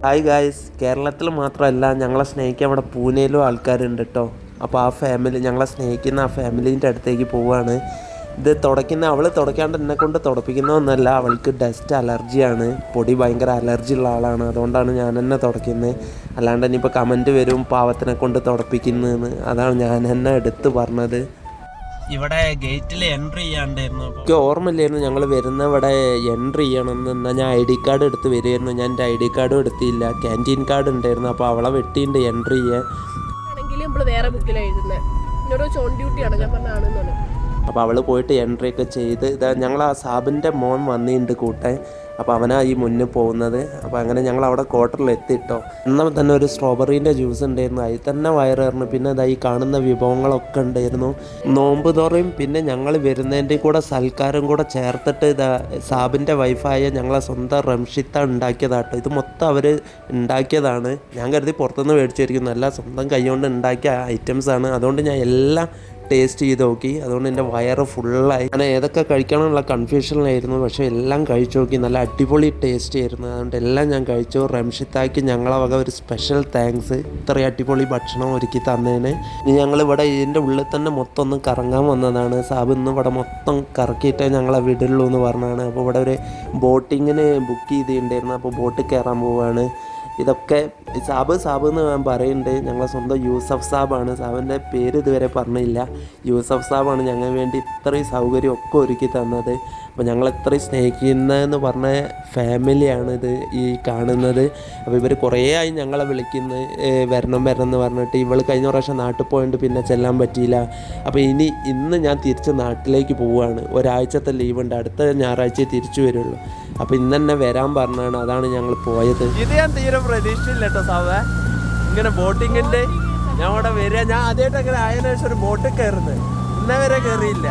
Hi guys, കേരളത്തിൽ മാത്രമല്ല ഞങ്ങളെ സ്നേഹിക്കാൻ അവിടെ പൂനെയിലും ആൾക്കാരുണ്ട് കേട്ടോ. അപ്പോൾ ആ ഫാമിലി, ഞങ്ങളെ സ്നേഹിക്കുന്ന ആ ഫാമിലീൻ്റെ അടുത്തേക്ക് പോവുകയാണ്. ഇത് അവൾ തുടയ്ക്കാണ്ട് എന്നെ കൊണ്ട് തുടപ്പിക്കുന്നതൊന്നുമല്ല, അവൾക്ക് ഡസ്റ്റ് അലർജിയാണ്. പൊടി ഭയങ്കര അലർജി ഉള്ള ആളാണ്, അതുകൊണ്ടാണ് ഞാൻ തന്നെ തുടയ്ക്കുന്നത്. അല്ലാണ്ട് ഇനിയിപ്പോൾ കമൻറ്റ് വരും പാവത്തിനെ കൊണ്ട് തുടപ്പിക്കുന്നതെന്ന്. അതാണ് ഞാൻ തന്നെ എടുത്ത് പറഞ്ഞത്. ഇവിടെ ഗേറ്റിൽ എൻട്രി ചെയ്യാണ്ടായിരുന്നു. എനിക്ക് ഓർമ്മയില്ലായിരുന്നു ഞങ്ങൾ വരുന്ന ഇവിടെ എൻട്രി ചെയ്യണമെന്ന്. എന്നാൽ ഞാൻ ID കാർഡ് എടുത്ത് വരുമായിരുന്നു. ഞാൻ എൻ്റെ ID കാർഡും എടുത്തില്ല, ക്യാൻറ്റീൻ കാർഡ് ഉണ്ടായിരുന്നു. അപ്പോൾ അവളെ വെട്ടിയുണ്ട് എൻട്രി ചെയ്യാൻ. അപ്പോൾ അവൾ പോയിട്ട് എൻട്രി ഒക്കെ ചെയ്ത് ഇതാ ഞങ്ങൾ ആ സാബിൻ്റെ മോൻ വന്നിട്ടുണ്ട് കൂട്ടാൻ. അപ്പോൾ അവനാ ഈ മുന്നിൽ പോകുന്നത്. അപ്പോൾ അങ്ങനെ ഞങ്ങൾ അവിടെ ക്വാർട്ടറിൽ എത്തിയിട്ടോ. എന്നാൽ തന്നെ ഒരു സ്ട്രോബെറീൻ്റെ ജ്യൂസ് ഉണ്ടായിരുന്നു, അതിൽ തന്നെ വയറേറുന്നു. പിന്നെ ഇതാ ഈ കാണുന്ന വിഭവങ്ങളൊക്കെ ഉണ്ടായിരുന്നു. നോമ്പ് തോറയും പിന്നെ ഞങ്ങൾ വരുന്നതിൻ്റെ കൂടെ സൽക്കാരം കൂടെ ചേർത്തിട്ട് ഇതാ സാബിൻ്റെ വൈഫായ ഞങ്ങളെ സ്വന്തം റംഷിത്ത ഉണ്ടാക്കിയതാട്ടോ. ഇത് മൊത്തം അവർ ഉണ്ടാക്കിയതാണ്. ഞാൻ കരുതി പുറത്തുനിന്ന് മേടിച്ചിരിക്കുന്നു, അല്ല സ്വന്തം കൈകൊണ്ട് ഉണ്ടാക്കിയ ഐറ്റംസാണ്. അതുകൊണ്ട് ഞാൻ എല്ലാം ടേസ്റ്റ് ചെയ്ത് നോക്കി. അതുകൊണ്ട് എൻ്റെ വയറ് ഫുള്ളായി. ഞാൻ ഏതൊക്കെ കഴിക്കണമെന്നുള്ള കൺഫ്യൂഷനിലായിരുന്നു, പക്ഷേ എല്ലാം കഴിച്ചു നോക്കി. നല്ല അടിപൊളി ടേസ്റ്റ് ആയിരുന്നു. അതുകൊണ്ട് എല്ലാം ഞാൻ കഴിച്ചു. റംഷിത്താക്ക് ഞങ്ങളെ വക ഒരു സ്പെഷ്യൽ താങ്ക്സ്, ഇത്രയും അടിപൊളി ഭക്ഷണം ഒരുക്കി തന്നതിന്. ഇനി ഞങ്ങളിവിടെ ഇതിൻ്റെ ഉള്ളിൽ തന്നെ മൊത്തം ഒന്ന് കറങ്ങാൻ വന്നതാണ്. സാബ് ഇന്ന് ഇവിടെ മൊത്തം കറക്കിയിട്ടേ ഞങ്ങളെ വിടുള്ളൂ എന്ന് പറഞ്ഞാണ്. അപ്പോൾ ഇവിടെ ഒരു ബോട്ടിങ്ങിന് ബുക്ക് ചെയ്തിട്ടുണ്ടായിരുന്നു. അപ്പോൾ ബോട്ടിൽ കയറാൻ പോവുകയാണ്. ഇതൊക്കെ സാബ് എന്ന് ഞാൻ പറയുന്നുണ്ട്. ഞങ്ങളെ സ്വന്തം യൂസഫ് സാബാണ്. സാബിൻ്റെ പേര് ഇതുവരെ പറഞ്ഞില്ല. യൂസഫ് സാബാണ് ഞങ്ങൾക്ക് വേണ്ടി ഇത്രയും സൗകര്യം ഒക്കെ ഒരുക്കി തന്നത്. അപ്പോൾ ഞങ്ങൾ ഇത്രയും സ്നേഹിക്കുന്നതെന്ന് പറഞ്ഞ ഫാമിലിയാണ് ഇത് ഈ കാണുന്നത്. അപ്പോൾ ഇവർ കുറേ ആയി ഞങ്ങളെ വിളിക്കുന്നത് വരണം എന്ന് പറഞ്ഞിട്ട്. ഇവൾ കഴിഞ്ഞ പ്രാവശ്യം നാട്ടിൽ പോയിട്ട് പിന്നെ ചെല്ലാൻ പറ്റിയില്ല. അപ്പോൾ ഇന്ന് ഞാൻ തിരിച്ച് നാട്ടിലേക്ക് പോവുകയാണ്. ഒരാഴ്ചത്തെ ലീവുണ്ട്, അടുത്ത ഞായറാഴ്ച തിരിച്ചു വരുള്ളൂ. അപ്പോൾ ഇന്ന് തന്നെ വരാൻ പറഞ്ഞാണ്, അതാണ് ഞങ്ങൾ പോയത്. ഇത് ഞാൻ തീരെ പ്രതീക്ഷിച്ചില്ല കേട്ടോ സാവേ, ഇങ്ങനെ ബോട്ടിങ്ങിൻ്റെ ഞാൻ ഇവിടെ വരിക. ഞാൻ ആദ്യമായിട്ട് അങ്ങനെ ആയതിനു ശേഷം ഒരു ബോട്ടിൽ കയറുന്നത്. ഇന്നേ വരെ കയറിയില്ല.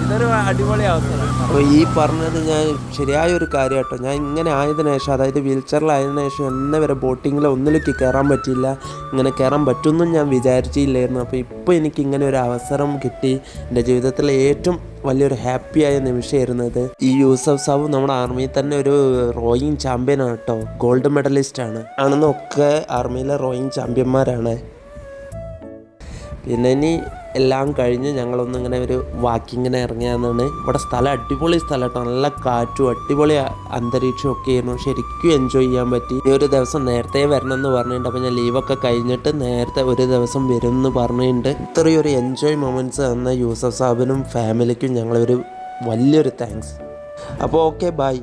ഇതൊരു അടിപൊളി അവസരം. അപ്പോൾ ഈ പറഞ്ഞത് ഞാൻ ശരിയായ ഒരു കാര്യം കേട്ടോ. ഞാൻ ഇങ്ങനെ ആയതിനു ശേഷം, അതായത് വീൽ ചെയറിലായതിനു ശേഷം എന്നെ വരെ ബോട്ടിങ്ങിൽ ഒന്നിലേക്ക് കയറാൻ പറ്റിയില്ല. ഇങ്ങനെ കയറാൻ പറ്റുമെന്നും ഞാൻ വിചാരിച്ചില്ലായിരുന്നു. അപ്പോൾ ഇപ്പോൾ എനിക്ക് ഇങ്ങനെ ഒരു അവസരം കിട്ടി. എൻ്റെ ജീവിതത്തിലെ ഏറ്റവും വലിയൊരു ഹാപ്പിയായ നിമിഷമായിരുന്നത്. ഈ യൂസഫ് സാബ് നമ്മുടെ ആർമിയിൽ തന്നെ ഒരു റോയിങ് ചാമ്പ്യനാണ് കേട്ടോ, ഗോൾഡ് മെഡലിസ്റ്റാണ്. ആണെന്നൊക്കെ ആർമിയിലെ റോയിങ് ചാമ്പ്യന്മാരാണ്. പിന്നെ ഇനി എല്ലാം കഴിഞ്ഞ് ഞങ്ങളൊന്നിങ്ങനെ ഒരു വാക്കിങ്ങിന് ഇറങ്ങിയാന്നാണ്. ഇവിടെ സ്ഥലം അടിപൊളി സ്ഥലം കേട്ടോ, നല്ല കാറ്റും അടിപൊളി അന്തരീക്ഷവും ഒക്കെ ആയിരുന്നു. ശരിക്കും എൻജോയ് ചെയ്യാൻ പറ്റി. ഈ ഒരു ദിവസം നേരത്തെ വരണം എന്ന് പറഞ്ഞിട്ടുണ്ട്. അപ്പോൾ ഞാൻ ലീവൊക്കെ കഴിഞ്ഞിട്ട് നേരത്തെ ഒരു ദിവസം വരും എന്ന് പറഞ്ഞിട്ടുണ്ട്. ഇത്രയും ഒരു എൻജോയ് മൊമെൻറ്റ്സ് തന്ന യൂസഫ് സാബിനും ഫാമിലിക്കും ഞങ്ങളൊരു വലിയൊരു താങ്ക്സ്. അപ്പോൾ ഓക്കെ, ബൈ.